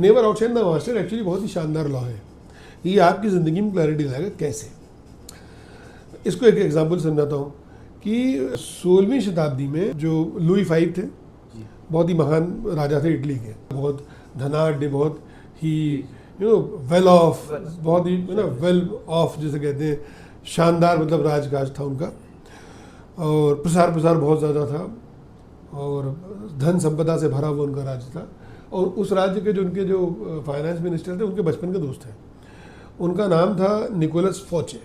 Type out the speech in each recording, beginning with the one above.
Never outshine the master actually बहुत ही शानदार law है। ये आपकी ज़िंदगी में क्लैरिटी लाएगा। कैसे? इसको एक एग्जांपल समझाता हूँ कि 16वीं शताब्दी में जो लुई फाइव थे, बहुत ही महान राजा थे इटली के, बहुत धनाढ़, बहुत ही वेल ऑफ, बहुत ही वेल ऑफ जिसे कहते हैं, शानदार मतलब राजकाज था उनका, और प्रसार बहुत ज़्यादा था और धन संपदा से भरा हुआ उनका राज्य था। और उस राज्य के जो उनके जो फाइनेंस मिनिस्टर थे उनके बचपन के दोस्त थे, उनका नाम था निकोलस फोचे।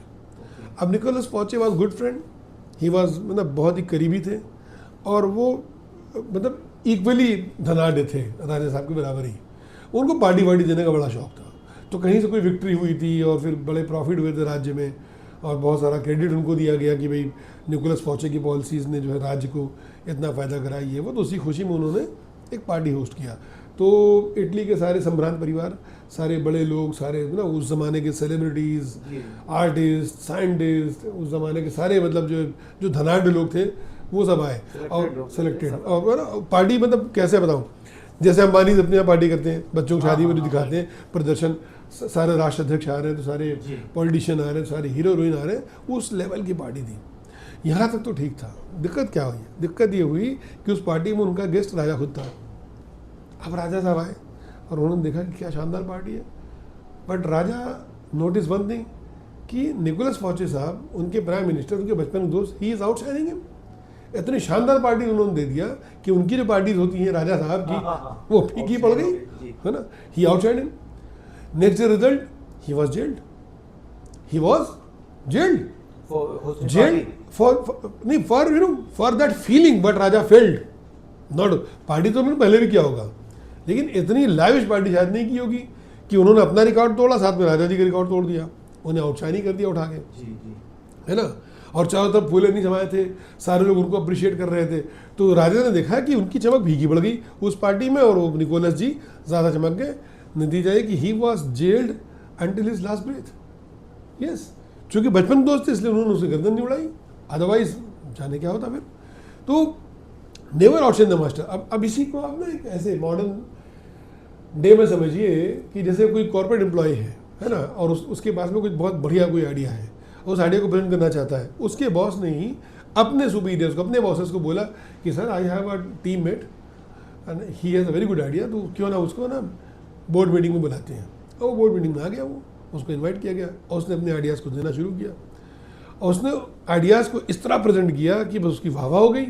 अब निकोलस फोचे was good friend, he was मतलब बहुत ही करीबी थे और वो मतलब इक्वली धनाढ़ थे, राजा साहब के बराबर ही। उनको पार्टी वार्टी देने का बड़ा शौक था। तो कहीं से कोई विक्ट्री हुई थी और फिर बड़े प्रॉफिट हुए थे राज्य में और बहुत सारा क्रेडिट उनको दिया गया कि भाई निकोलस फोचे की पॉलिसीज़ ने जो है राज्य को इतना फ़ायदा कराई है वो। तो उसी खुशी में उन्होंने एक पार्टी होस्ट किया। तो इटली के सारे सम्रांत परिवार, सारे बड़े लोग, सारे उस ज़माने के सेलिब्रिटीज़, आर्टिस्ट, साइंटिस्ट, उस ज़माने के सारे मतलब जो धनाढ़ लोग थे वो सब आए और सेलेक्टेड। और पार्टी मतलब कैसे बताऊँ, जैसे अंबानी अपने यहाँ पार्टी करते हैं, बच्चों की शादी में दिखाते हैं प्रदर्शन, सारे राष्ट्राध्यक्ष आ रहे हैं तो सारे पॉलिटिशियन आ रहे हैं, सारे हीरो हीरोइन आ रहे हैं, उस लेवल की पार्टी थी। यहाँ तक तो ठीक था। दिक्कत क्या हुई? दिक्कत ये हुई कि उस पार्टी में उनका गेस्ट राजा खुद था। अब राजा साहब आए और उन्होंने देखा कि क्या शानदार पार्टी है, but Raja notice one thing कि निकोलस फोचे साहब, उनके प्राइम मिनिस्टर, उनके बचपन के दोस्त, ही इज आउटशाइनिंग हिम। इतनी शानदार पार्टी उन्होंने दे दिया कि उनकी जो पार्टीज होती हैं राजा साहब की वो फीकी पड़ गई, है ना। He outshined him. Next result, he was jailed. He was jailed for that feeling, but raja failed not. Party तो उन्होंने पहले भी किया होगा, लेकिन इतनी लाविश पार्टी शायद नहीं की होगी कि उन्होंने अपना रिकॉर्ड तोड़ा, साथ में राजा जी का रिकॉर्ड तोड़ दिया, उन्हें आउटशाइन ही कर दिया उठा के, है ना। और चारों तरफ फूले नहीं जमाए थे, सारे लोग उनको अप्रिशिएट कर रहे थे। तो राजा ने देखा कि उनकी चमक भीगी पड़ गई उस पार्टी में और वो निकोलस जी ज़्यादा चमक गए। नतीजा है कि he was jailed until his last breath. Yes, चूँकि बचपन दोस्त थे इसलिए उन्होंने उसे गर्दन नहीं उड़ाई, अदरवाइज जाने क्या होता फिर। तो नेवर आउटशाइन द मास्टर। अब इसी को आप ना एक ऐसे मॉडर्न डे में समझिए कि जैसे कोई कॉर्पोरेट एम्प्लॉय है ना, और उसके पास में कुछ बहुत बढ़िया कोई आइडिया है, उस आइडिया को प्रेजेंट करना चाहता है। उसके बॉस ने ही अपने सुपीरियर्स को, अपने बॉसेस को बोला कि sir I have a team mate and he has a very good idea, तो क्यों ना उसको ना बोर्ड मीटिंग में बुलाते हैं। और वो बोर्ड मीटिंग में आ गया, वो उसको इन्वाइट किया गया और उसने अपने आइडियाज़ को देना शुरू किया और उसने आइडियाज़ को इस तरह प्रेजेंट किया कि बस उसकी वाह हो गई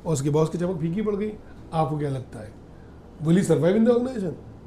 और उसके बॉस की चमक फीकी पड़ गई। आपको क्या लगता है, will he survive in the organisation?